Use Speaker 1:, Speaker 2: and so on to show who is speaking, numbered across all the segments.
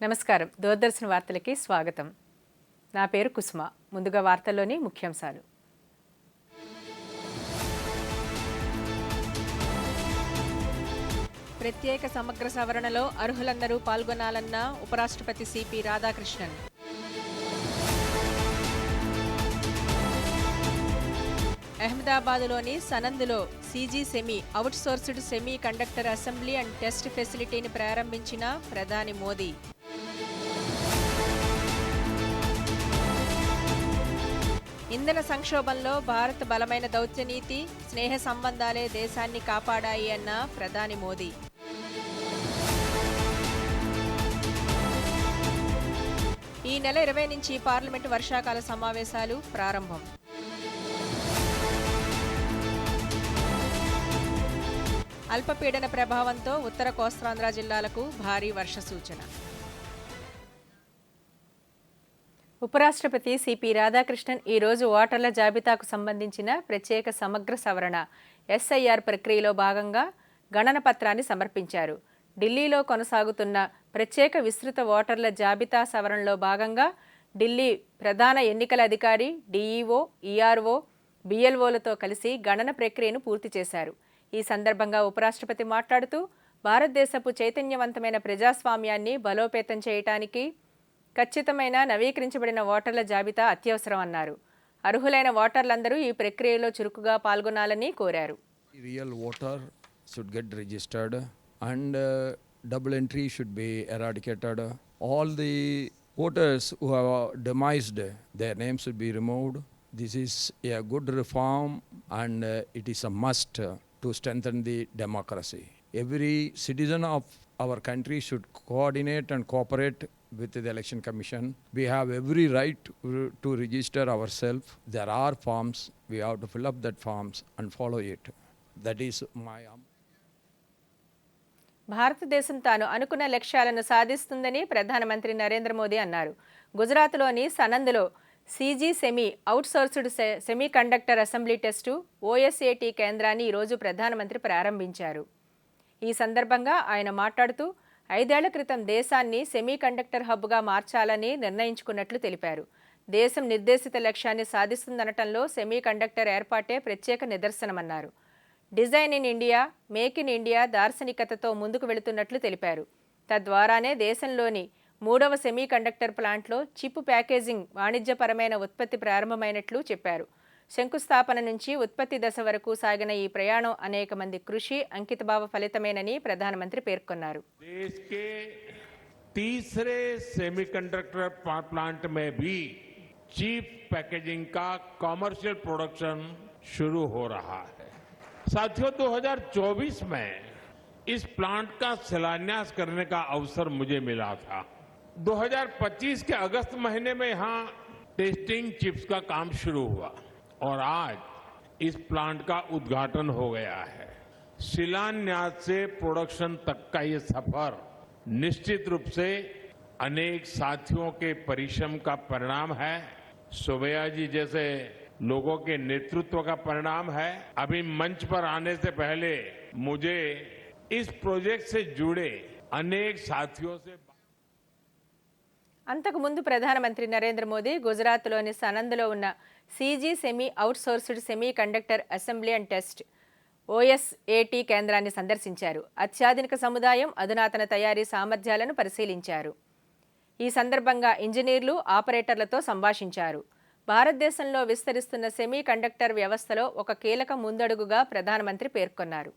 Speaker 1: నమస్కారం. దూరదర్శన్ వార్తలకి స్వాగతం. నా పేరు కుసుమ. ముందుగా వార్తల్లోని ముఖ్యాంశాలు. ప్రత్యేక సమగ్ర సవరణలో అర్హులందరూ పాల్గొనాలన్న ఉపరాష్ట్రపతి సిపి రాధాకృష్ణన్. అహ్మదాబాద్లోని సనంద్లో CG semi outsourced semiconductor assembly and test ఫెసిలిటీని ప్రారంభించిన ప్రధాని మోదీ. ఇంధన సంక్షోభంలో భారత్ బలమైన దౌత్యనీతి, స్నేహ సంబంధాలే దేశాన్ని కాపాడాయి అన్న ప్రధాని మోదీ. ఈ నెల 20 నుంచి పార్లమెంటు వర్షాకాల సమావేశాలు ప్రారంభం. అల్పపీడన ప్రభావంతో ఉత్తర కోస్తాంధ్ర జిల్లాలకు భారీ వర్ష సూచన. ఉపరాష్ట్రపతి సిపి రాధాకృష్ణన్ ఈరోజు ఓటర్ల జాబితాకు సంబంధించిన ప్రత్యేక సమగ్ర సవరణ ఎస్ఐఆర్ ప్రక్రియలో భాగంగా గణన పత్రాన్ని సమర్పించారు. ఢిల్లీలో కొనసాగుతున్న ప్రత్యేక విస్తృత ఓటర్ల జాబితా సవరణలో భాగంగా ఢిల్లీ ప్రధాన ఎన్నికల అధికారి, డిఈఓ, ఈఆర్ఓ, బిఎల్ఓలతో కలిసి గణన ప్రక్రియను పూర్తి చేశారు. ఈ సందర్భంగా ఉపరాష్ట్రపతి మాట్లాడుతూ భారతదేశపు చైతన్యవంతమైన ప్రజాస్వామ్యాన్ని బలోపేతం చేయడానికి ఖచ్చితమైన నవీకరించబడిన ఓటర్ల జాబితా అత్యవసరం అన్నారు. అర్హులైన ఓటర్లందరూ ఈ ప్రక్రియలో చురుకుగా పాల్గొనాలని కోరారు.
Speaker 2: Real voter should get registered and double entry should be eradicated. All the voters who have demised, their names should be removed. This is a good reform and it is a must to strengthen the democracy. Every citizen of our country should coordinate and cooperate with the Election Commission. We have every right to register ourselves. There are forms. We have to fill up that forms and follow it. That is my...
Speaker 1: భారతదేశం తాను అనుకున్న లక్ష్యాలను సాధిస్తుందని ప్రధానమంత్రి నరేంద్ర మోదీ అన్నారు. గుజరాత్లోని సనంద్లో CG semi outsourced semiconductor assembly test OSAT కేంద్రాన్ని ఈరోజు ప్రధానమంత్రి ప్రారంభించారు. ఈ సందర్భంగా ఆయన మాట్లాడుతూ 5 ఏళ్ల క్రితం దేశాన్ని సెమీ కండక్టర్ హబ్గా మార్చాలని నిర్ణయించుకున్నట్లు తెలిపారు. దేశం నిర్దేశిత లక్ష్యాన్ని సాధిస్తుందనటంలో సెమీ కండక్టర్ ఏర్పాటే ప్రత్యేక నిదర్శనమన్నారు. Design in India, make in India దార్శనికతతో ముందుకు వెళుతున్నట్లు తెలిపారు. తద్వారానే దేశంలోని 3వ సెమీ కండక్టర్ ప్లాంట్లో చిప్ ప్యాకేజింగ్ వాణిజ్యపరమైన ఉత్పత్తి ప్రారంభమైనట్లు చెప్పారు. శంకుస్థాపన నుంచి ఉత్పత్తి దశ వరకు సాగిన ఈ ప్రయాణం అనేక మంది కృషి, అంకితభావ ఫలితమేనని ప్రధానమంత్రి పేర్కొన్నారు.
Speaker 3: देश के तीसरे सेमीकंडक्टर प्लांट में भी चिप पैकेजिंग का कमर्शियल प्रोडक्शन शुरू हो रहा है. साथियों, 2024 में इस प्लांट का शिलान्यास करने का अवसर मुझे मिला था. 2025 के अगस्त महीने में यहां टेस्टिंग चिप्स का काम शुरू हुआ और आज इस प्लांट का उद्घाटन हो गया है. शिलान्यास से प्रोडक्शन तक का ये सफर निश्चित रूप से अनेक साथियों के परिश्रम का परिणाम है. सोबैया जी जैसे लोगों के नेतृत्व का परिणाम है. अभी मंच पर आने से पहले मुझे इस प्रोजेक्ट से जुड़े अनेक साथियों से
Speaker 1: అంతకుముందు ప్రధానమంత్రి నరేంద్ర మోదీ గుజరాత్లోని సనంద్లో ఉన్న CG semi outsourced semiconductor assembly and test OSAT కేంద్రాన్ని సందర్శించారు. అత్యాధునిక సముదాయం, అధునాతన తయారీ సామర్థ్యాలను పరిశీలించారు. ఈ సందర్భంగా ఇంజనీర్లు, ఆపరేటర్లతో సంభాషించారు. భారతదేశంలో విస్తరిస్తున్న సెమీ కండక్టర్ వ్యవస్థలో ఒక కీలక ముందడుగుగా ప్రధానమంత్రి పేర్కొన్నారు.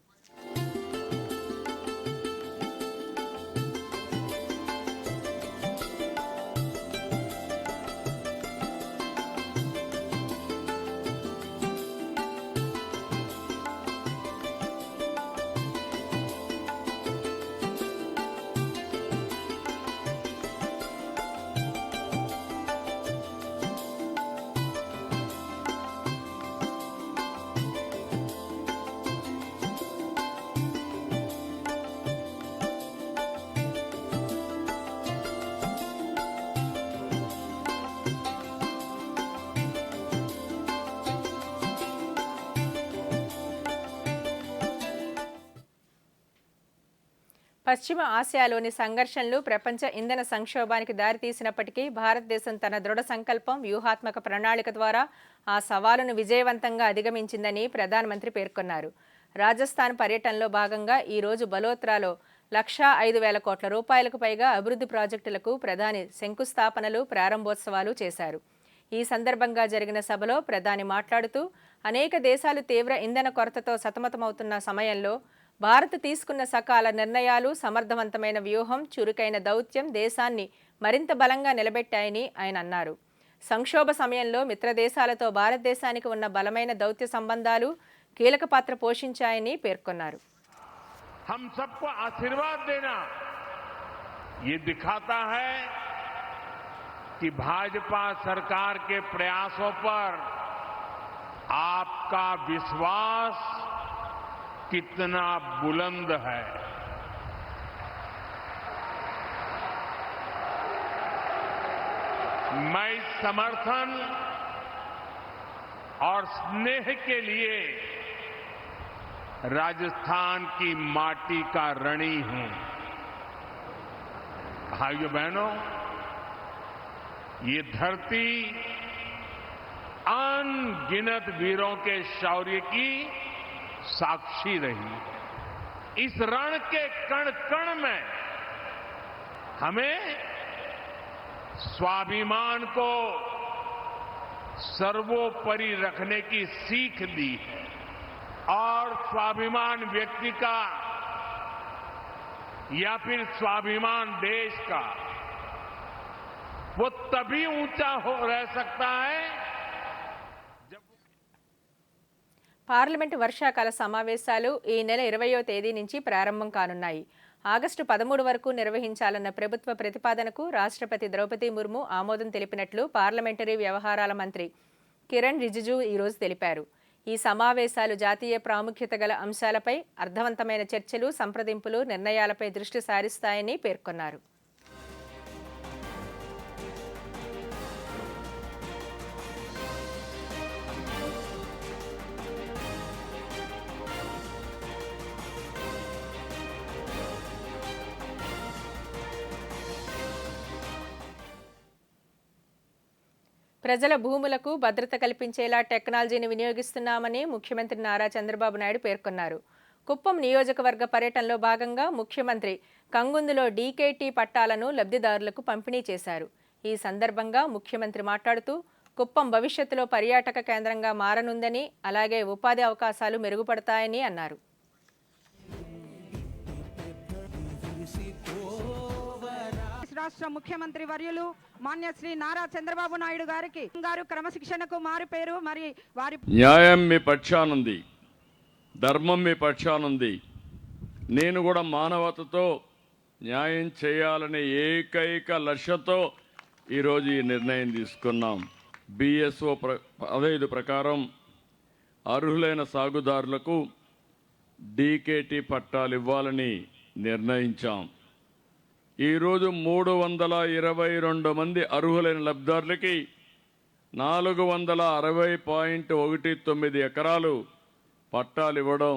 Speaker 1: పశ్చిమ ఆసియాలోని సంఘర్షణలు ప్రపంచ ఇంధన సంక్షోభానికి దారితీసినప్పటికీ భారతదేశం తన దృఢ సంకల్పం, వ్యూహాత్మక ప్రణాళిక ద్వారా ఆ సవాలును విజయవంతంగా అధిగమించిందని ప్రధానమంత్రి పేర్కొన్నారు. రాజస్థాన్ పర్యటనలో భాగంగా ఈరోజు బలోత్రాలో 1,05,000 కోట్ల రూపాయలకు పైగా అభివృద్ధి ప్రాజెక్టులకు ప్రధాని శంకుస్థాపనలు, ప్రారంభోత్సవాలు చేశారు. ఈ సందర్భంగా జరిగిన సభలో ప్రధాని మాట్లాడుతూ, అనేక దేశాలు తీవ్ర ఇంధన కొరతతో సతమతమవుతున్న సమయంలో భారత్ తీసుకున్న సకాల నిర్ణయాలు, సమర్థవంతమైన వ్యూహం, చురుకైన దౌత్యం దేశాన్ని మరింత బలంగా నిలబెట్టాయని ఆయన అన్నారు. సంక్షోభ సమయంలో మిత్రదేశాలతో భారతదేశానికి ఉన్న బలమైన దౌత్య సంబంధాలు కీలక పాత్ర పోషించాయని పేర్కొన్నారు.
Speaker 3: हम सबको आशीर्वाद देना ये दिखाता है कि भाजपा सरकार के प्रयासों पर आपका विश्वास कितना बुलंद है. मैं इस समर्थन और स्नेह के लिए राजस्थान की माटी का ऋणी हूं. भाइयों बहनों, ये धरती अनगिनत वीरों के शौर्य की साक्षी रही. इस रण के कण कण में हमें स्वाभिमान को सर्वोपरि रखने की सीख दी है. और स्वाभिमान व्यक्ति का या फिर स्वाभिमान देश का वो तभी ऊंचा रह सकता है.
Speaker 1: పార్లమెంటు వర్షాకాల సమావేశాలు ఈ నెల 20వ తేదీ నుంచి ప్రారంభం కానున్నాయి. ఆగస్టు 13 వరకు నిర్వహించాలన్న ప్రభుత్వ ప్రతిపాదనకు రాష్ట్రపతి ద్రౌపది ముర్ము ఆమోదం తెలిపినట్లు పార్లమెంటరీ వ్యవహారాల మంత్రి కిరణ్ రిజిజు ఈరోజు తెలిపారు. ఈ సమావేశాలు జాతీయ ప్రాముఖ్యత గల అంశాలపై అర్థవంతమైన చర్చలు, సంప్రదింపులు, నిర్ణయాలపై దృష్టి సారిస్తాయని పేర్కొన్నారు. ప్రజల భూములకు భద్రత కల్పించేలా టెక్నాలజీని వినియోగిస్తున్నామని ముఖ్యమంత్రి నారా చంద్రబాబు నాయుడు పేర్కొన్నారు. కుప్పం నియోజకవర్గ పర్యటనలో భాగంగా ముఖ్యమంత్రి కంగుందులో డీకేటీ పట్టాలను లబ్ధిదారులకు పంపిణీ చేశారు. ఈ సందర్భంగా ముఖ్యమంత్రి మాట్లాడుతూ, కుప్పం భవిష్యత్తులో పర్యాటక కేంద్రంగా మారనుందని, అలాగే ఉపాధి అవకాశాలు మెరుగుపడతాయని అన్నారు.
Speaker 4: రాష్ట్ర ముఖ్యమంత్రి వర్యులు మాన్య శ్రీ నారా చంద్రబాబు నాయుడు గారికి క్రమశిక్షణకు మారుపేరు. మరి వారి
Speaker 5: న్యాయం మీ పక్షానుంది, ధర్మం మీ పక్షానుంది. నేను కూడా మానవతతో న్యాయం చేయాలనే ఏకైక లక్ష్యంతో ఈరోజు ఈ నిర్ణయం తీసుకున్నాం. BSO 15 ప్రకారం అర్హులైన సాగుదారులకు DKT పట్టాలు ఇవ్వాలని నిర్ణయించాం. ఈరోజు 322 మంది అర్హులైన లబ్ధిదారులకి 460.19 ఎకరాలు పట్టాలు ఇవ్వడం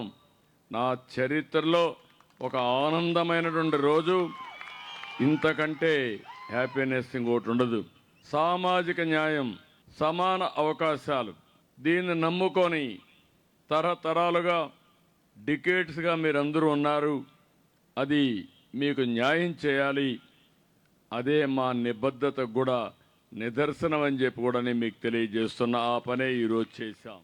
Speaker 5: నా చరిత్రలో ఒక ఆనందమైనటువంటి రోజు. ఇంతకంటే హ్యాపీనెస్ ఇంకోటి ఉండదు. సామాజిక న్యాయం, సమాన అవకాశాలు, దీన్ని నమ్ముకొని తరతరాలుగా డికేట్స్గా మీరందరూ ఉన్నారు. అది మీకు న్యాయం చేయాలి. అదే మా నిబద్ధతకు కూడా నిదర్శనం అని చెప్పి కూడా నేను మీకు తెలియజేస్తున్న ఆ పనే ఈరోజు చేశాం.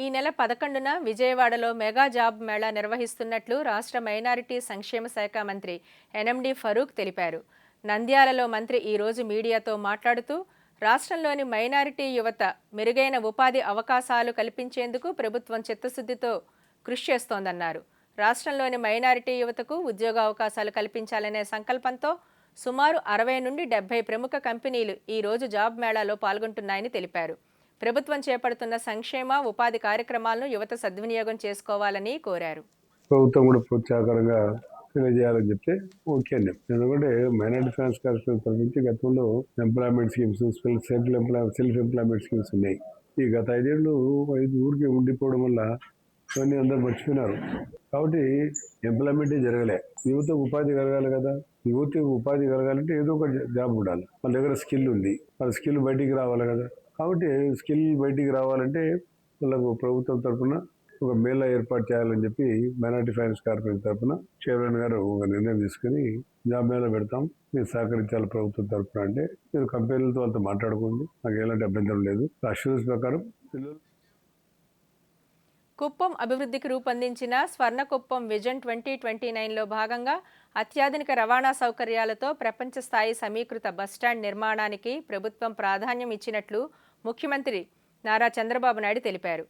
Speaker 1: ఈ నెల 11న విజయవాడలో మెగా జాబ్ మేళా నిర్వహిస్తున్నట్లు రాష్ట్ర మైనారిటీ సంక్షేమ శాఖ మంత్రి NMD ఫరూక్ తెలిపారు. నంద్యాలలో మంత్రి ఈరోజు మీడియాతో మాట్లాడుతూ, రాష్ట్రంలోని మైనారిటీ యువత మెరుగైన ఉపాధి అవకాశాలు కల్పించేందుకు ప్రభుత్వం చిత్తశుద్ధితో కృషి చేస్తోందన్నారు. రాష్ట్రంలోని మైనారిటీ యువతకు ఉద్యోగ అవకాశాలు కల్పించాలనే సంకల్పంతో సుమారు 60 నుండి 70 ప్రముఖ కంపెనీలు ఈ రోజు జాబ్ మేళాలో పాల్గొంటున్నాయని తెలిపారు. ప్రభుత్వం చేపడుతున్న సంక్షేమ, ఉపాధి కార్యక్రమాలను యువత సద్వినియోగం చేసుకోవాలని కోరారు.
Speaker 6: ప్రభుత్వం కూడా ప్రోత్సాహకరంగా తెలియజేయాలని చెప్తే ఓకే అండి. ఎందుకంటే మైనారిటీ ఫైనాన్స్ కార్పొరేషన్ తరఫు గతంలో employment schemes, self employment schemes ఉన్నాయి. ఈ గత 5 ఏళ్ళు ఊరికి ఉండిపోవడం వల్ల ఇవన్నీ అందరూ మర్చిపోయినారు. కాబట్టి ఎంప్లాయ్మెంటే జరగలే. యువతకు ఉపాధి కలగాలి కదా. యువతకు ఉపాధి కలగాలంటే ఏదో ఒక జాబ్ ఉండాలి. మన దగ్గర స్కిల్ ఉంది, మన స్కిల్ బయటికి రావాలి కదా. కాబట్టి స్కిల్ బయటికి రావాలంటే వాళ్ళకు ప్రభుత్వం తరఫున ఒక మేళా ఏర్పాటు చేయాలని చెప్పి మైనార్టీ ఫైనాన్స్ కార్పొరేషన్ తరఫున చైర్మన్ గారు ఒక నిర్ణయం తీసుకుని జాబ్ మేళా పెడతాం, మీరు సహకరించాలి ప్రభుత్వం తరఫున అంటే, మీరు కంపెనీలతో వాళ్ళతో మాట్లాడుకోండి, నాకు ఎలాంటి అభ్యంతరం లేదు. అష్యూరెన్స్ ప్రకారం పిల్లలు
Speaker 1: కుప్పం అభివృద్ధికి రూపొందించిన స్వర్ణకుప్పం విజన్ 2029లో భాగంగా అత్యాధునిక రవాణా సౌకర్యాలతో ప్రపంచ స్థాయి సమీకృత బస్టాండ్ నిర్మాణానికి ప్రభుత్వం ప్రాధాన్యం ఇచ్చినట్లు ముఖ్యమంత్రి నారా చంద్రబాబు నాయుడు తెలిపారు.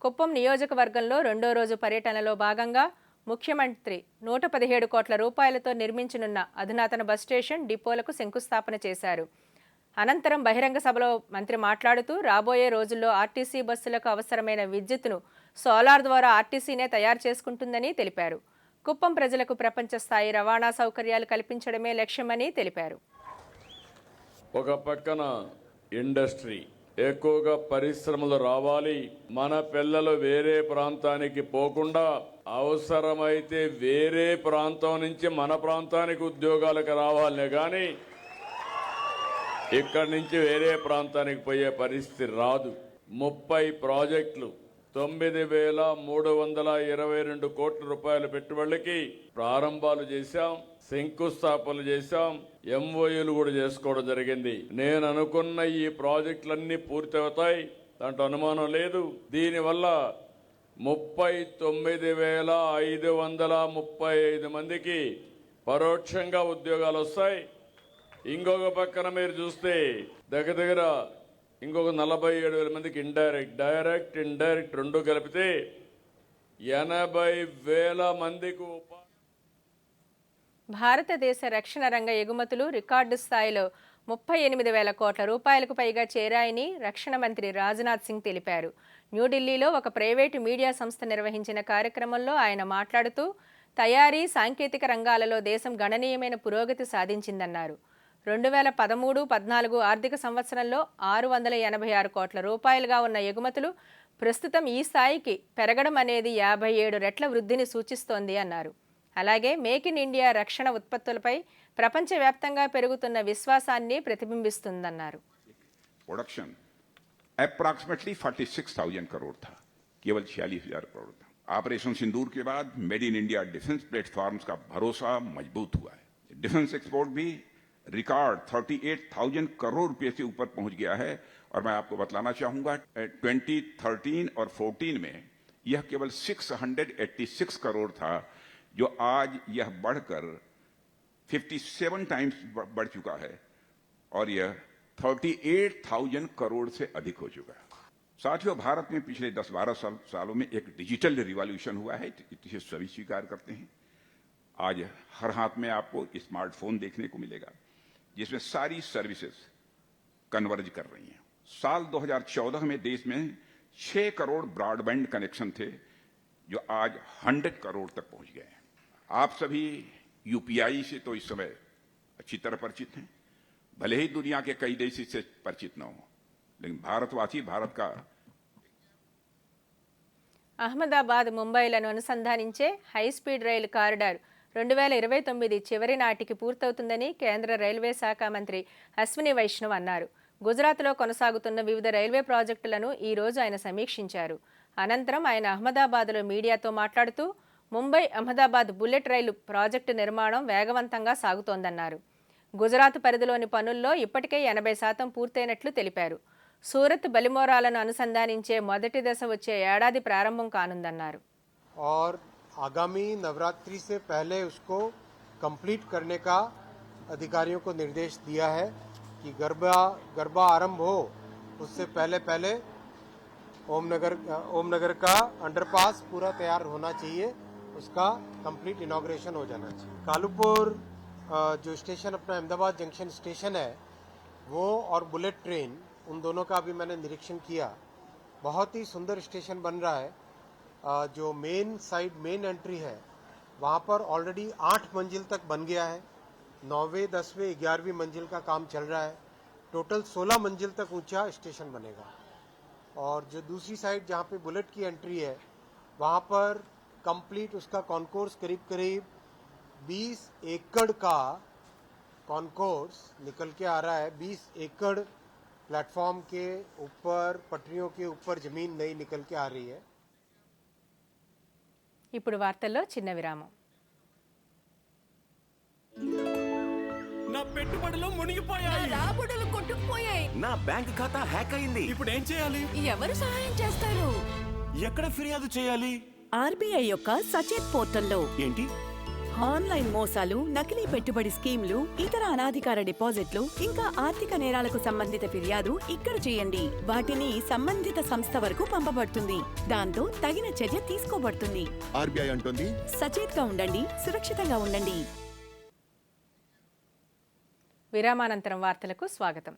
Speaker 1: కుప్పం నియోజకవర్గంలో రెండో రోజు పర్యటనలో భాగంగా ముఖ్యమంత్రి 117 కోట్ల రూపాయలతో నిర్మించనున్న అధునాతన బస్ స్టేషన్ డిపోలకు శంకుస్థాపన చేశారు. అనంతరం బహిరంగ సభలో మంత్రి మాట్లాడుతూ రాబోయే రోజుల్లో ఆర్టీసీ బస్సులకు అవసరమైన విద్యుత్తును సోలార్ ద్వారా ఆర్టీసీనే తయారు చేసుకుంటుందని తెలిపారు. కుప్పం ప్రజలకు ప్రపంచ స్థాయి రవాణా సౌకర్యాలు కల్పించడమే లక్ష్యమని తెలిపారు.
Speaker 5: ఒక పక్కన ఇండస్ట్రీ, ఎక్కువగా పరిశ్రమలు రావాలి, మన పిల్లలు వేరే ప్రాంతానికి పోకుండా అవసరమైతే వేరే ప్రాంతం నుంచి మన ప్రాంతానికి ఉద్యోగాలకు రావాలనే కానీ ఇక్కడి నుంచి వేరే ప్రాంతానికి పోయే పరిస్థితి రాదు. 30 ప్రాజెక్టులు 9,322 కోట్ల రూపాయల పెట్టుబడులకి ప్రారంభాలు చేశాం, శంకుస్థాపనలు చేశాం, ఎంఓయూలు కూడా చేసుకోవడం జరిగింది. నేను అనుకున్న ఈ ప్రాజెక్టులన్నీ పూర్తి అవుతాయి, దాంట్లో అనుమానం లేదు. దీనివల్ల 39,535 మందికి పరోక్షంగా ఉద్యోగాలు వస్తాయి. ఇంకొక పక్కన మీరు చూస్తే దగ్గర ఇంకొక 47,000 మందికి డైరెక్ట్ ఇండైరెక్ట్ రెండు కలిపితే 80,000 మందికి
Speaker 1: భారతదేశ రక్షణ రంగ ఎగుమతులు రికార్డు స్థాయిలో 38,000 కోట్ల రూపాయలకు పైగా చేరాయని రక్షణ మంత్రి రాజ్నాథ్ సింగ్ తెలిపారు. న్యూఢిల్లీలో ఒక ప్రైవేటు మీడియా సంస్థ నిర్వహించిన కార్యక్రమంలో ఆయన మాట్లాడుతూ తయారీ, సాంకేతిక రంగాలలో దేశం గణనీయమైన పురోగతి సాధించిందన్నారు. 2013-14 ఆర్థిక సంవత్సరంలో 686 కోట్ల రూపాయలుగా ఉన్న ఎగుమతులు ప్రస్తుతం ఈ స్థాయికి పెరగడం అనేది 57 రెట్ల వృద్ధిని సూచిస్తోంది అన్నారు. అలాగే మేక్ ఇన్ ఇండియా రక్షణ ఉత్పత్తులపై ప్రపంచవ్యాప్తంగా పెరుగుతున్న విశ్వాసాన్ని ప్రతిబింబిస్తుందన్నారు.
Speaker 7: प्रोडक्शन अप्रॉक्सीमेटली 46,000 करोड़ था, केवल 46,000 करोड़ था. ऑपरेशन सिंदूर के बाद made in India defence platforms का भरोसा मजबूत हुआ है. डिफेंस एक्सपोर्ट भी रिकॉर्ड 38,000 करोड़ रुपए से ऊपर पहुंच गया है. और मैं आपको बतलाना चाहूंगा 2013 और 14 में यह केवल 686 करोड़ था, जो आज यह बढ़कर 57 टाइम्स बढ़ चुका है और यह 38,000 करोड़ से अधिक हो चुका है. साथियों, भारत में पिछले 10-12 सालों में एक डिजिटल रिवॉल्यूशन हुआ है, इसे सभी स्वीकार करते हैं. आज हर हाथ में आपको स्मार्टफोन देखने को मिलेगा, जिसमें सारी सर्विसेज कन्वर्ज कर रही हैं. साल 2014 में देश में 6 करोड़ ब्रॉडबैंड कनेक्शन थे, जो आज 100 करोड़ तक पहुंच गए हैं. आप सभी यूपीआई से तो इस समय अच्छी तरह परिचित हैं, भले ही दुनिया के कई देश इससे परिचित न हो, लेकिन भारतवासी भारत का
Speaker 1: అహ్మదాబాద్ ముంబైలను అనుసంధానించే హైస్పీడ్ రైలు కారిడార్ 2029 చివరి నాటికి పూర్తవుతుందని కేంద్ర రైల్వే శాఖ మంత్రి అశ్విని వైష్ణవ్ అన్నారు. గుజరాత్లో కొనసాగుతున్న వివిధ రైల్వే ప్రాజెక్టులను ఈ రోజు ఆయన సమీక్షించారు. అనంతరం ఆయన అహ్మదాబాద్లో మీడియాతో మాట్లాడుతూ ముంబై అహ్మదాబాద్ బుల్లెట్ రైలు ప్రాజెక్టు నిర్మాణం వేగవంతంగా సాగుతోందన్నారు. గుజరాత్ పరిధిలోని పనుల్లో ఇప్పటికే 80% పూర్తయినట్లు తెలిపారు. సూరత్ బలిమోరాలను అనుసంధానించే మొదటి దశ వచ్చే ఏడాది ప్రారంభం కానుందన్నారు.
Speaker 8: और आगामी नवरात्रि से पहले उसको कंप्लीट करने का अधिकारियों को निर्देश दिया है कि गरबा आरंभ हो उससे पहले ओमनगर का अंडरपास पूरा तैयार होना चाहिए, उसका कंप्लीट इनॉग्रेशन हो जाना चाहिए. कालूपुर जो स्टेशन अपना अहमदाबाद जंक्शन स्टेशन है वो और बुलेट ट्रेन, उन दोनों का भी मैंने निरीक्षण किया. बहुत ही सुंदर स्टेशन बन रहा है. जो मेन एंट्री है वहाँ पर ऑलरेडी 8 मंजिल तक बन गया है. 9वीं 10वीं 11वीं मंजिल का काम चल रहा है. टोटल 16 मंजिल तक ऊंचा स्टेशन बनेगा. और जो दूसरी साइड जहाँ पे बुलेट की एंट्री है वहाँ पर कंप्लीट उसका कॉन्कोर्स करीब करीब 20 एकड़ का कॉन्कोर्स निकल के आ रहा है। 20 एकड़ प्लेटफॉर्म के ऊपर, पटरियों के ऊपर जमीन नई निकल के आ रही है।
Speaker 1: ఇప్పుడు వార్తల్లో చిన్న విరామం.
Speaker 9: నా పెట్టుబడులు మునిగిపోయాయి,
Speaker 10: రాబడులు కొట్టుకుపోయాయి,
Speaker 9: నా బ్యాంక్ ఖాతా హ్యాక్ అయింది. ఇప్పుడు ఏం చేయాలి?
Speaker 10: ఎవరు సహాయం చేస్తారు?
Speaker 9: ఎక్కడ ఫిర్యాదు చేయాలి?
Speaker 10: ఆర్బీఐ యొక్క సచేత్ పోర్టల్లో.
Speaker 9: ఏంటి?
Speaker 10: ఆన్లైన్ మోసాలు, నకిలీ పెట్టుబడి స్కీమ్లు, ఇతర అనాధికార డిపాజిట్లు, ఇంకా ఆర్థిక నేరాలకు సంబంధిత ఫిర్యాదు ఇక్కడ చేయండి. వాటిని సంబంధిత సంస్థ వరకు పంపబడుతుంది. దాంతో తగిన చర్య తీసుకోబడుతుంది.
Speaker 9: ఆర్బీఐ అంటుంది,
Speaker 10: సచేత్ గా ఉండండి, సురక్షితంగా ఉండండి.
Speaker 1: విరామానంతరం వార్తలకు స్వాగతం.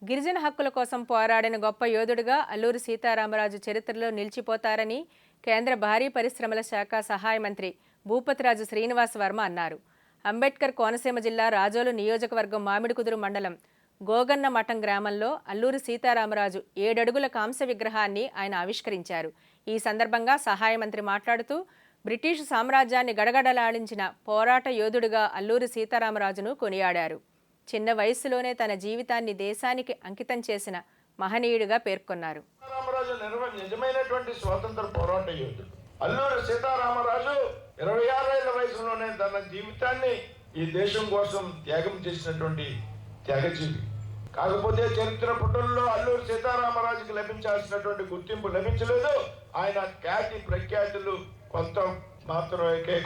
Speaker 1: గిరిజన హక్కుల కోసం పోరాడిన గొప్ప యోధుడిగా అల్లూరి సీతారామరాజు చరిత్రలో నిలిచిపోతారని కేంద్ర భారీ పరిశ్రమల శాఖ సహాయ మంత్రి భూపతిరాజు శ్రీనివాస్ వర్మ అన్నారు. అంబేద్కర్ కోనసీమ జిల్లా రాజోలు నియోజకవర్గం మామిడికుదురు మండలం గోగన్న మఠం గ్రామంలో అల్లూరి సీతారామరాజు 7 అడుగుల కాంస్య విగ్రహాన్ని ఆయన ఆవిష్కరించారు. ఈ సందర్భంగా సహాయ మంత్రి మాట్లాడుతూ బ్రిటిష్ సామ్రాజ్యాన్ని గడగడలాడించిన పోరాట యోధుడిగా అల్లూరి సీతారామరాజును కొనియాడారు. చిన్న వయస్సులోనే తన జీవితాన్ని దేశానికి అంకితం చేసిన మహనీయుడిగా పేర్కొన్నారు.
Speaker 11: నిజమైనటువంటి స్వాతంత్ర పోరాట యోధుడు అల్లూరి సీతారామరాజు 26 ఏళ్ల వయసులోనే తన జీవితాన్ని ఈ దేశం కోసం త్యాగం చేసినటువంటి త్యాగజీవి. కాకపోతే చరిత్ర పుటల్లో అల్లూరి సీతారామరాజుకి లభించాల్సినటువంటి గుర్తింపు లభించలేదు. ఆయన ఖ్యాతి ప్రఖ్యాతులు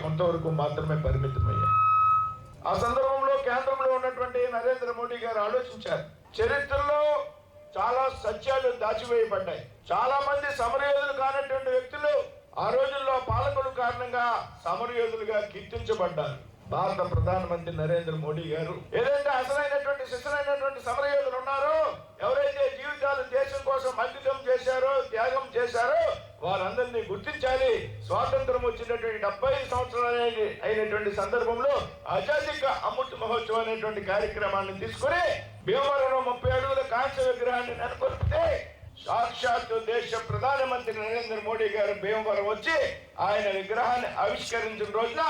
Speaker 11: కొంతవరకు మాత్రమే పరిమితమయ్యాయి. ఆ సందర్భంలో కేంద్రంలో ఉన్నటువంటి నరేంద్ర మోడీ గారు ఆలోచించారు. చరిత్రలో చాలా సత్యాలు దాచివేయబడ్డాయి. చాలా మంది సమరయోధులు కానటువంటి వ్యక్తులు ఆ రోజుల్లో పాలకుల కారణంగా సమరయోధులుగా కీర్తించబడ్డారు. భారత ప్రధానమంత్రి నరేంద్ర మోడీ గారు ఏదైతే అసలైనటువంటి శిశులైనటువంటి సమరయోధులు ఉన్నారో, ఎవరైతే జీవితాలు దేశం కోసం అంకితం చేశారో, త్యాగం చేశారో, వారందరినీ గుర్తించాలి. స్వాతంత్రం వచ్చినటువంటి 75 సంవత్సరాలు అయినటువంటి సందర్భంలో ఆజాదీ కా అమృత్ మహోత్సవం అనేటువంటి కార్యక్రమాన్ని తీసుకుని భీమవరంలో 30 అడుగుల కాంస్య విగ్రహాన్ని నెలకొల్పితే సాక్షాత్ దేశ ప్రధానమంత్రి నరేంద్ర మోడీ గారు భీమవరం వచ్చి ఆయన విగ్రహాన్ని ఆవిష్కరించిన రోజున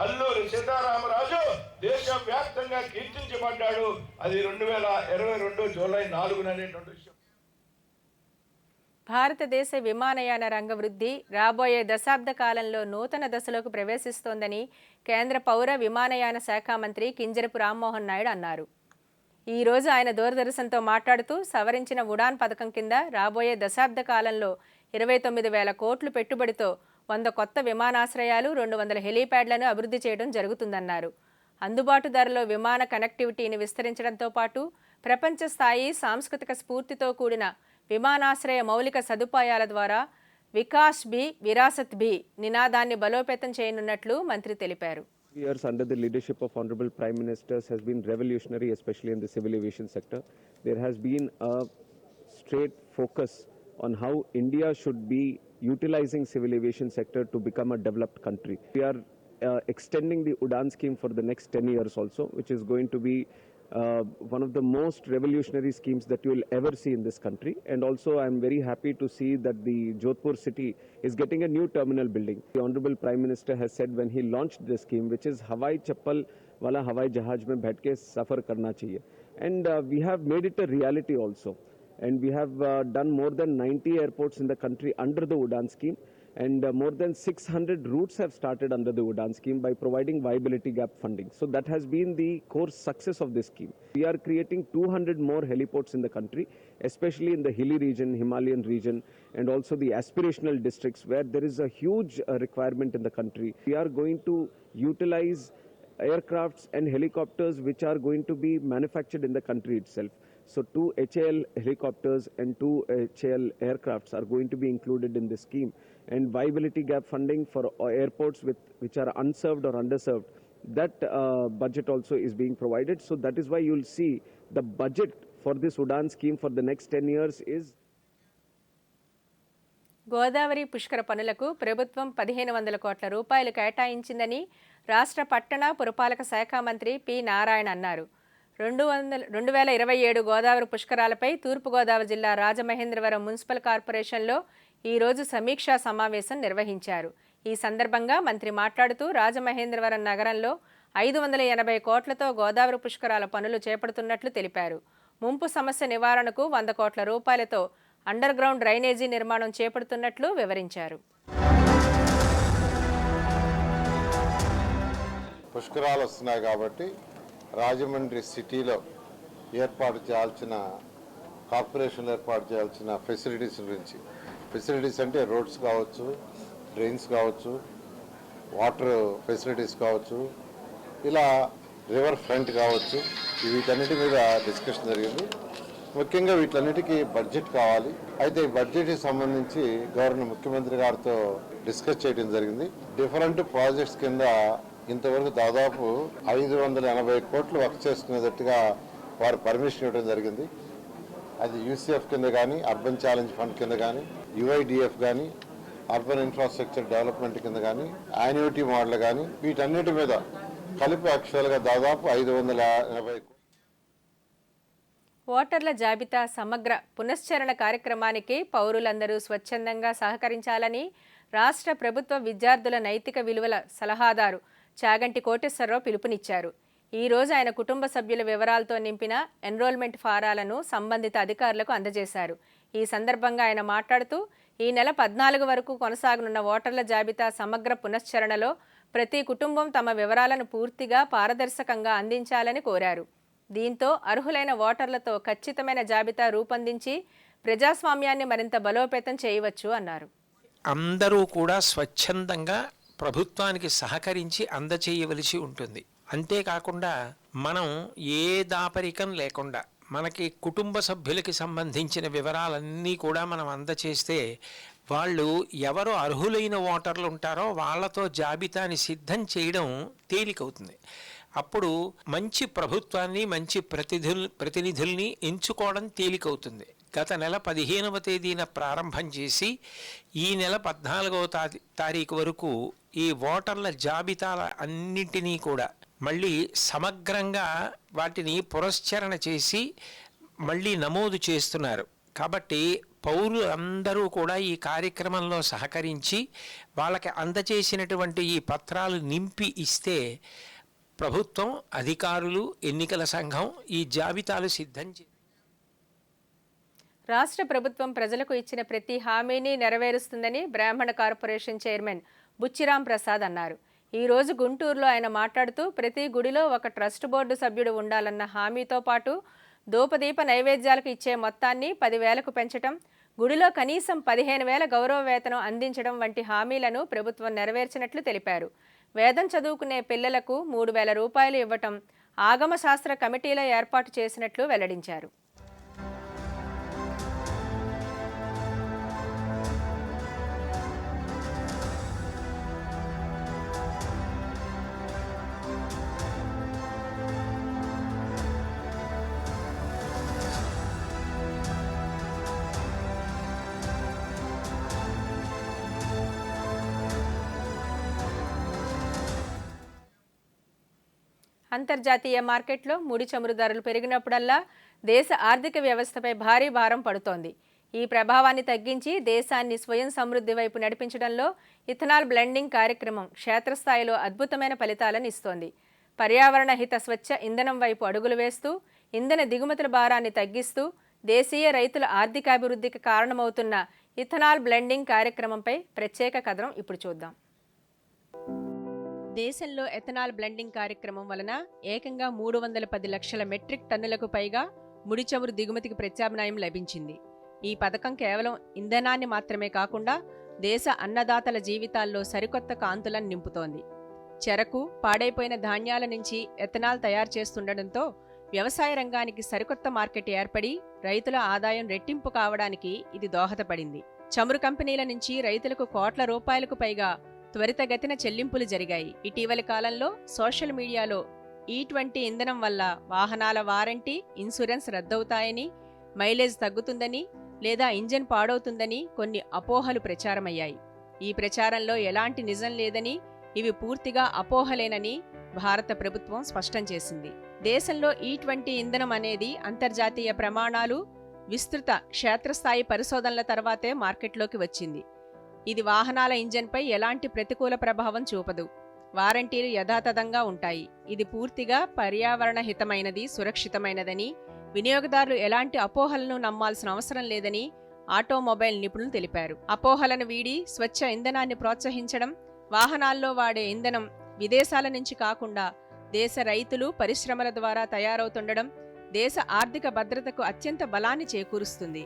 Speaker 11: అల్లూరి సీతారామరాజు దేశవ్యాప్తంగా కీర్తించబడ్డాడు. అది 2022 జూలై 4న అనేటువంటి విషయం.
Speaker 1: భారతదేశ విమానయాన రంగ వృద్ధి రాబోయే దశాబ్ద కాలంలో నూతన దశలోకి ప్రవేశిస్తోందని కేంద్ర పౌర విమానయాన శాఖ మంత్రి కింజరపు రామ్మోహన్ నాయుడు అన్నారు. ఈ రోజు ఆయన దూరదర్శన్తో మాట్లాడుతూ సవరించిన ఉడాన్ పథకం కింద రాబోయే దశాబ్ద కాలంలో 29,000 కోట్లు పెట్టుబడితో 100 కొత్త విమానాశ్రయాలు, 200 హెలీప్యాడ్లను అభివృద్ధి చేయడం జరుగుతుందన్నారు. అందుబాటు ధరలో విమాన కనెక్టివిటీని విస్తరించడంతో పాటు ప్రపంచ స్థాయి సాంస్కృతిక స్ఫూర్తితో కూడిన విమానాశ్రయ మౌలిక సదుపాయాల ద్వారా వికాస్ భీ విరాసత్ భీ నినాదాన్ని బలోపేతం చేయనున్నట్లు మంత్రి తెలిపారు.
Speaker 12: Years under the leadership of Honorable Prime Ministers has been revolutionary, especially in the civil aviation sector. There has been a straight focus on how India should be utilizing civil aviation sector to become a developed country. We are extending the Udan scheme for the next 10 years also, which is going to be one of the most revolutionary schemes that you will ever see in this country. And also I am very happy to see that the Jodhpur city is getting a new terminal building. The Honorable Prime Minister has said when he launched this scheme, which is Hawai Chappal wala Hawai Jahaj mein baith ke safar karna chahiye. And we have made it a reality also. And we have done more than 90 airports in the country under the Udan scheme. And more than 600 routes have started under the Udan scheme by providing viability gap funding. So that has been the core success of this scheme. We are creating 200 more heliports in the country, especially in the hilly region, Himalayan region, and also the aspirational districts where there is a huge requirement in the country. We are going to utilize aircrafts and helicopters which are going to be manufactured in the country itself. So 2 HAL helicopters and 2 HAL aircrafts are going to be included in this scheme. And viability gap funding for airports which are unserved or underserved, that budget also is being provided. So that is why you will see the budget for this Udan scheme for the next 10 years is.
Speaker 1: Godavari పుష్కర పనులకు ప్రభుత్వం 1,500 కోట్ల రూపాయలు కేటాయించిందని రాష్ట్ర పట్టణ పురపాలక శాఖ మంత్రి P Narayana అన్నారు. 2027 గోదావరి పుష్కరాలపై తూర్పుగోదావరి జిల్లా రాజమహేంద్రవరం మున్సిపల్ కార్పొరేషన్లో ఈరోజు సమీక్షా సమావేశం నిర్వహించారు. ఈ సందర్భంగా మంత్రి మాట్లాడుతూ రాజమహేంద్రవరం నగరంలో 580 కోట్లతో గోదావరి పుష్కరాల పనులు చేపడుతున్నట్లు తెలిపారు. ముంపు సమస్య నివారణకు 100 కోట్ల రూపాయలతో అండర్ గ్రౌండ్ డ్రైనేజీ నిర్మాణం చేపడుతున్నట్లు వివరించారు.
Speaker 8: పుష్కరాలు వస్తున్నాయి కాబట్టి రాజమండ్రి సిటీలో ఏర్పాటు చేయాల్సిన కార్పొరేషన్లో ఏర్పాటు చేయాల్సిన ఫెసిలిటీస్ గురించి, ఫెసిలిటీస్ అంటే రోడ్స్ కావచ్చు, డ్రైన్స్ కావచ్చు, వాటర్ ఫెసిలిటీస్ కావచ్చు, ఇలా రివర్ ఫ్రంట్ కావచ్చు, వీటన్నిటి మీద డిస్కషన్ జరిగింది. ముఖ్యంగా వీటన్నిటికీ బడ్జెట్ కావాలి. అయితే ఈ బడ్జెట్కి సంబంధించి గవర్నర్ ముఖ్యమంత్రి గారితో డిస్కస్ చేయడం జరిగింది. డిఫరెంట్ ప్రాజెక్ట్స్ కింద ఇంతవరకు దాదాపు 580 కోట్లు వర్క్ చేసుకునేటట్టుగా వారు పర్మిషన్ ఇవ్వడం జరిగింది. అది యూసీఎఫ్ కింద కానీ, అర్బన్ ఛాలెంజ్ ఫండ్ కింద కానీ, యుఐడిఎఫ్ కానీ, అర్బన్ ఇన్ఫ్రాస్ట్రక్చర్ డెవలప్మెంట్ కింద కానీ, యాన్యుటీ మోడల్ కానీ, వీటన్నిటి మీద కలిపి యాక్చువల్గా దాదాపు 580.
Speaker 1: ఓటర్ల జాబితా సమగ్ర పునశ్చరణ కార్యక్రమానికి పౌరులందరూ స్వచ్ఛందంగా సహకరించాలని రాష్ట్ర ప్రభుత్వ విద్యార్థుల నైతిక విలువల సలహాదారు చాగంటి కోటేశ్వరరావు పిలుపునిచ్చారు. ఈ రోజు ఆయన కుటుంబ సభ్యుల వివరాలతో నింపిన ఎన్రోల్మెంట్ ఫారాలను సంబంధిత అధికారులకు అందజేశారు. ఈ సందర్భంగా ఆయన మాట్లాడుతూ ఈ నెల 14 వరకు కొనసాగనున్న ఓటర్ల జాబితా సమగ్ర పునశ్చరణలో ప్రతి కుటుంబం తమ వివరాలను పూర్తిగా పారదర్శకంగా అందించాలని కోరారు. దీంతో అర్హులైన ఓటర్లతో ఖచ్చితమైన జాబితా రూపొందించి ప్రజాస్వామ్యాన్ని మరింత బలోపేతం చేయవచ్చు అన్నారు.
Speaker 13: అందరూ కూడా స్వచ్ఛందంగా ప్రభుత్వానికి సహకరించి అందచేయవలసి ఉంటుంది. అంతేకాకుండా మనం ఏ దాపరికం లేకుండా మనకి కుటుంబ సభ్యులకి సంబంధించిన వివరాలన్నీ కూడా మనం అందచేస్తే వాళ్ళు ఎవరు అర్హులైన ఓటర్లు ఉంటారో వాళ్ళతో జాబితాని సిద్ధం చేయడం తేలికవుతుంది. అప్పుడు మంచి ప్రభుత్వాన్ని, మంచి ప్రతినిధుల్ని ఎంచుకోవడం తేలికవుతుంది. గత నెల 15వ తేదీన ప్రారంభం చేసి ఈ నెల 14వ తారీఖు వరకు ఈ ఓటర్ల జాబితాల అన్నింటినీ కూడా మళ్ళీ సమగ్రంగా వాటిని పునశ్చరణ చేసి మళ్ళీ నమోదు చేస్తున్నారు. కాబట్టి పౌరులు అందరూ కూడా ఈ కార్యక్రమంలో సహకరించి వాళ్ళకి అందచేసినటువంటి ఈ పత్రాలు నింపి ఇస్తే ప్రభుత్వం, అధికారులు, ఎన్నికల సంఘం ఈ జాబితాలు సిద్ధం
Speaker 1: రాష్ట్ర ప్రభుత్వం ప్రజలకు ఇచ్చిన ప్రతి హామీని నెరవేరుస్తుందని బ్రాహ్మణ కార్పొరేషన్ చైర్మన్ బుచ్చిరాం ప్రసాద్ అన్నారు. ఈ రోజు గుంటూరులో ఆయన మాట్లాడుతూ ప్రతి గుడిలో ఒక ట్రస్ట్ బోర్డు సభ్యుడు ఉండాలన్న హామీతో పాటు ధూపదీప నైవేద్యాలకు ఇచ్చే మొత్తాన్ని 10,000కు పెంచడం, గుడిలో కనీసం 15,000 గౌరవ వేతనం అందించడం వంటి హామీలను ప్రభుత్వం నెరవేర్చినట్లు తెలిపారు. వేదం చదువుకునే పిల్లలకు 3,000 రూపాయలు ఇవ్వటం, ఆగమ శాస్త్ర కమిటీల ఏర్పాటు చేసినట్లు వెల్లడించారు. అంతర్జాతీయ మార్కెట్లో ముడి చమురు ధరలు పెరిగినప్పుడల్లా దేశ ఆర్థిక వ్యవస్థపై భారీ భారం పడుతోంది. ఈ ప్రభావాన్ని తగ్గించి దేశాన్ని స్వయం సమృద్ధి వైపు నడిపించడంలో ఇథనాల్ బ్లెండింగ్ కార్యక్రమం క్షేత్రస్థాయిలో అద్భుతమైన ఫలితాలను ఇస్తోంది. పర్యావరణ హిత స్వచ్ఛ ఇంధనం వైపు అడుగులు వేస్తూ ఇంధన దిగుమతుల భారాన్ని తగ్గిస్తూ దేశీయ రైతుల ఆర్థికాభివృద్ధికి కారణమవుతున్న ఇథనాల్ బ్లెండింగ్ కార్యక్రమంపై ప్రత్యేక కథనం ఇప్పుడు చూద్దాం. దేశంలో ఎథనాల్ బ్లెండింగ్ కార్యక్రమం వలన ఏకంగా 310 లక్షల మెట్రిక్ టన్నులకు పైగా ముడి చమురు దిగుమతికి ప్రత్యామ్నాయం లభించింది. ఈ పథకం కేవలం ఇంధనాన్ని మాత్రమే కాకుండా దేశ అన్నదాతల జీవితాల్లో సరికొత్త కాంతులను నింపుతోంది. చెరకు, పాడైపోయిన ధాన్యాల నుంచి ఎథనాల్ తయారు చేస్తుండటంతో వ్యవసాయ రంగానికి సరికొత్త మార్కెట్ ఏర్పడి రైతుల ఆదాయం రెట్టింపు కావడానికి ఇది దోహదపడింది. చమురు కంపెనీల నుంచి రైతులకు కోట్ల రూపాయలకు పైగా త్వరితగతిన చెల్లింపులు జరిగాయి. ఇటీవలి కాలంలో సోషల్ మీడియాలో E20 ఇంధనం వల్ల వాహనాల వారంటీ, ఇన్సూరెన్స్ రద్దవుతాయని, మైలేజ్ తగ్గుతుందని లేదా ఇంజన్ పాడవుతుందని కొన్ని అపోహలు ప్రచారమయ్యాయి. ఈ ప్రచారంలో ఎలాంటి నిజం లేదని, ఇవి పూర్తిగా అపోహలేనని భారత ప్రభుత్వం స్పష్టం చేసింది. దేశంలో E20 ఇంధనం అనేది అంతర్జాతీయ ప్రమాణాలు, విస్తృత క్షేత్రస్థాయి పరిశోధనల తర్వాతే మార్కెట్లోకి వచ్చింది. ఇది వాహనాల ఇంజన్పై ఎలాంటి ప్రతికూల ప్రభావం చూపదు. వారంటీలు యథాతథంగా ఉంటాయి. ఇది పూర్తిగా పర్యావరణ హితమైనది, సురక్షితమైనదని, వినియోగదారులు ఎలాంటి అపోహలను నమ్మాల్సిన అవసరం లేదని ఆటోమొబైల్ నిపుణులు తెలిపారు. అపోహలను వీడి స్వచ్ఛ ఇంధనాన్ని ప్రోత్సహించడం, వాహనాల్లో వాడే ఇంధనం విదేశాల నుంచి కాకుండా దేశ రైతులు, పరిశ్రమల ద్వారా తయారవుతుండడం దేశ ఆర్థిక భద్రతకు అత్యంత బలాన్ని చేకూరుస్తుంది.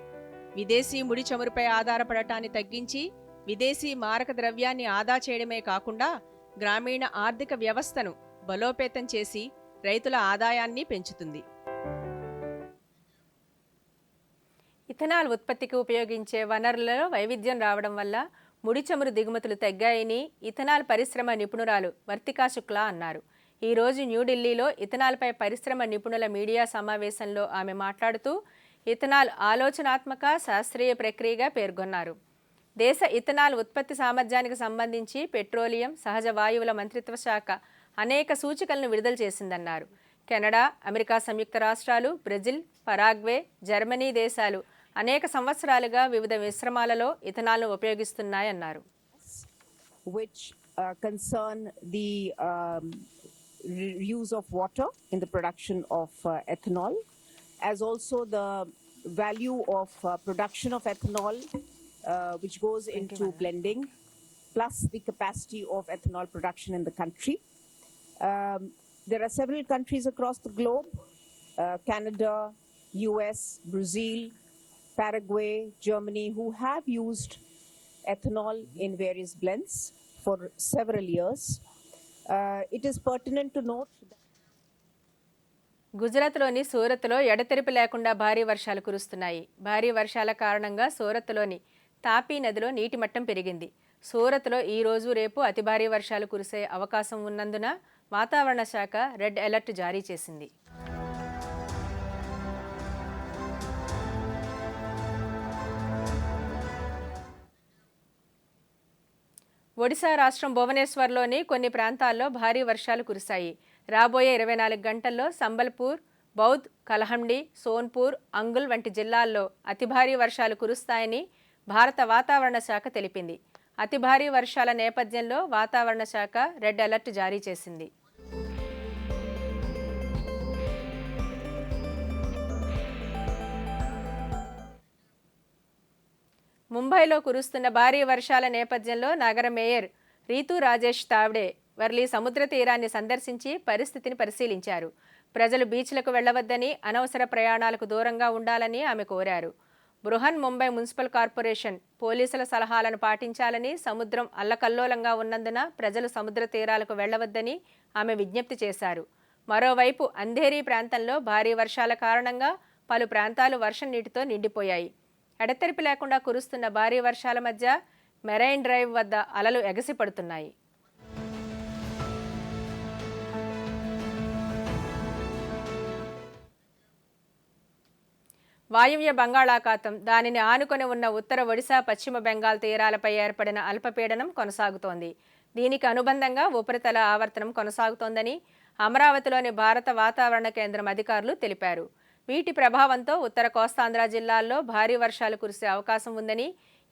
Speaker 1: విదేశీ ముడి చమురుపై ఆధారపడటాన్ని తగ్గించి విదేశీ మారక ద్రవ్యాన్ని ఆదా చేయడమే కాకుండా గ్రామీణ ఆర్థిక వ్యవస్థను బలోపేతం చేసి రైతుల ఆదాయాన్ని పెంచుతుంది. ఇథనాల్ ఉత్పత్తికి ఉపయోగించే వనరులలో వైవిధ్యం రావడం వల్ల ముడి చమురు దిగుమతులు తగ్గాయని ఇథనాల్ పరిశ్రమ నిపుణురాలు వర్తికా శుక్లా అన్నారు. ఈరోజు న్యూఢిల్లీలో ఇథనాల్పై పరిశ్రమ నిపుణుల మీడియా సమావేశంలో ఆమె మాట్లాడుతూ ఇథనాల్ ఆలోచనాత్మక, శాస్త్రీయ ప్రక్రియగా పేర్కొన్నారు. దేశ ఇథనాల్ ఉత్పత్తి సామర్థ్యానికి సంబంధించి పెట్రోలియం, సహజ వాయువుల మంత్రిత్వ శాఖ అనేక సూచికలను విడుదల చేసిందన్నారు. కెనడా, అమెరికా సంయుక్త రాష్ట్రాలు, బ్రెజిల్, పరాగ్వే, జర్మనీ దేశాలు అనేక సంవత్సరాలుగా వివిధ మిశ్రమాలలో ఇథనాల్ను ఉపయోగిస్తున్నాయన్నారు.
Speaker 14: Use of water in the production of ethanol, as also the value of production of ethanol which goes into blending, plus the capacity of ethanol production in the country. There are several countries across the globe, Canada, US, Brazil, Paraguay, Germany, who have used ethanol in various blends for several years. It is pertinent to note that
Speaker 1: గుజరాత్లోని సూరత్లో ఎడతెరిపి లేకుండా భారీ వర్షాలు కురుస్తున్నాయి. భారీ వర్షాల కారణంగా సూరత్లోని తాపీ నదిలో నీటి మట్టం పెరిగింది. సూరత్లో ఈ రోజు, రేపు అతి భారీ వర్షాలు కురిసే అవకాశం ఉన్నందున వాతావరణ శాఖ రెడ్ అలర్ట్ జారీ చేసింది. ఒడిశా రాష్ట్రం భువనేశ్వర్లోని కొన్ని ప్రాంతాల్లో భారీ వర్షాలు కురిశాయి. రాబోయే 24 గంటల్లో సంబల్పూర్, బౌద్ధ్, కలహండి, సోన్పూర్, అంగుల్ వంటి జిల్లాల్లో అతి భారీ వర్షాలు కురుస్తాయని భారత వాతావరణ శాఖ తెలిపింది. అతి భారీ వర్షాల నేపథ్యంలో వాతావరణ శాఖ రెడ్ అలర్ట్ జారీ చేసింది. ముంబైలో కురుస్తున్న భారీ వర్షాల నేపథ్యంలో నగర మేయర్ రీతూ రాజేష్ తావ్డే వర్లీ సముద్ర తీరాన్ని సందర్శించి పరిస్థితిని పరిశీలించారు. ప్రజలు బీచ్లకు వెళ్లవద్దని, అనవసర ప్రయాణాలకు దూరంగా ఉండాలని ఆమె కోరారు. బృహన్ ముంబై మున్సిపల్ కార్పొరేషన్ పోలీసుల సలహాలను పాటించాలని, సముద్రం అల్లకల్లోలంగా ఉన్నందున ప్రజలు సముద్ర తీరాలకు వెళ్లవద్దని ఆమె విజ్ఞప్తి చేశారు. మరోవైపు అంధేరీ ప్రాంతంలో భారీ వర్షాల కారణంగా పలు ప్రాంతాలు వర్షం నీటితో నిండిపోయాయి. ఎడతెరిపి లేకుండా కురుస్తున్న భారీ వర్షాల మధ్య మెరైన్ డ్రైవ్ వద్ద అలలు ఎగసిపడుతున్నాయి. వాయువ్య బంగాళాఖాతం, దానిని ఆనుకొని ఉన్న ఉత్తర ఒడిశా, పశ్చిమ బెంగాల్ తీరాలపై ఏర్పడిన అల్పపీడనం కొనసాగుతోంది. దీనికి అనుబంధంగా ఉపరితల ఆవర్తనం కొనసాగుతోందని అమరావతిలోని భారత వాతావరణ కేంద్రం అధికారులు తెలిపారు. వీటి ప్రభావంతో ఉత్తర కోస్తాంధ్ర జిల్లాల్లో భారీ వర్షాలు కురిసే అవకాశం ఉందని,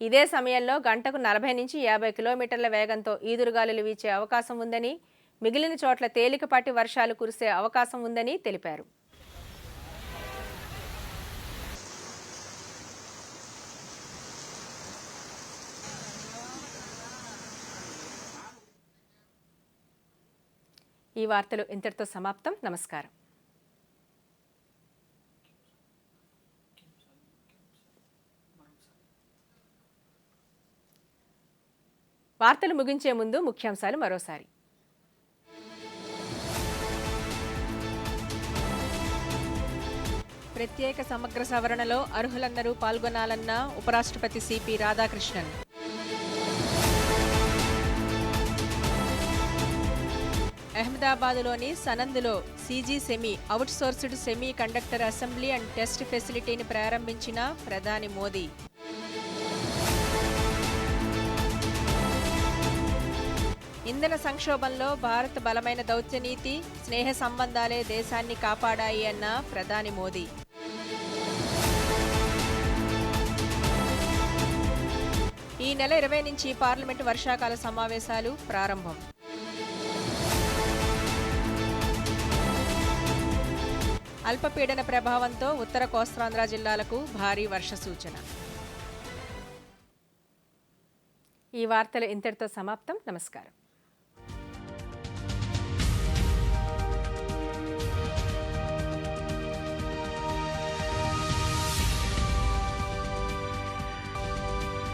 Speaker 1: ఇదే సమయంలో గంటకు 40 నుంచి 50 కిలోమీటర్ల వేగంతో ఈదురుగాలులు వీచే అవకాశం ఉందని, మిగిలిన చోట్ల తేలికపాటి వర్షాలు కురిసే అవకాశం ఉందని తెలిపారు. ఈ వార్తలు ఇంతటితో సమాప్తం. నమస్కారం. వార్తలు ముగించే ముందు ముఖ్యాంశాలు మరోసారి. ప్రత్యేక సమగ్ర సవరణలో అర్హులందరూ పాల్గొనాలన్న ఉపరాష్ట్రపతి సిపి రాధాకృష్ణన్. అహ్మదాబాద్లోని సనంద్లో CG semi outsourced semiconductor assembly and test ఫెసిలిటీని ప్రారంభించిన ప్రధాని మోదీ. ఇంధన సంక్షోభంలో భారత్ బలమైన దౌత్యనీతి, స్నేహ సంబంధాలే దేశాన్ని కాపాడాయి అన్న ప్రధాని మోదీ. నెల 20 నుంచి పార్లమెంటు వర్షాకాల సమావేశాలు ప్రారంభం. అల్పపీడన ప్రభావంతో ఉత్తర కోస్తాంధ్ర జిల్లాలకు భారీ వర్ష సూచన. ఈ వార్తలు ఇంతటితో సమాప్తం. నమస్కారం.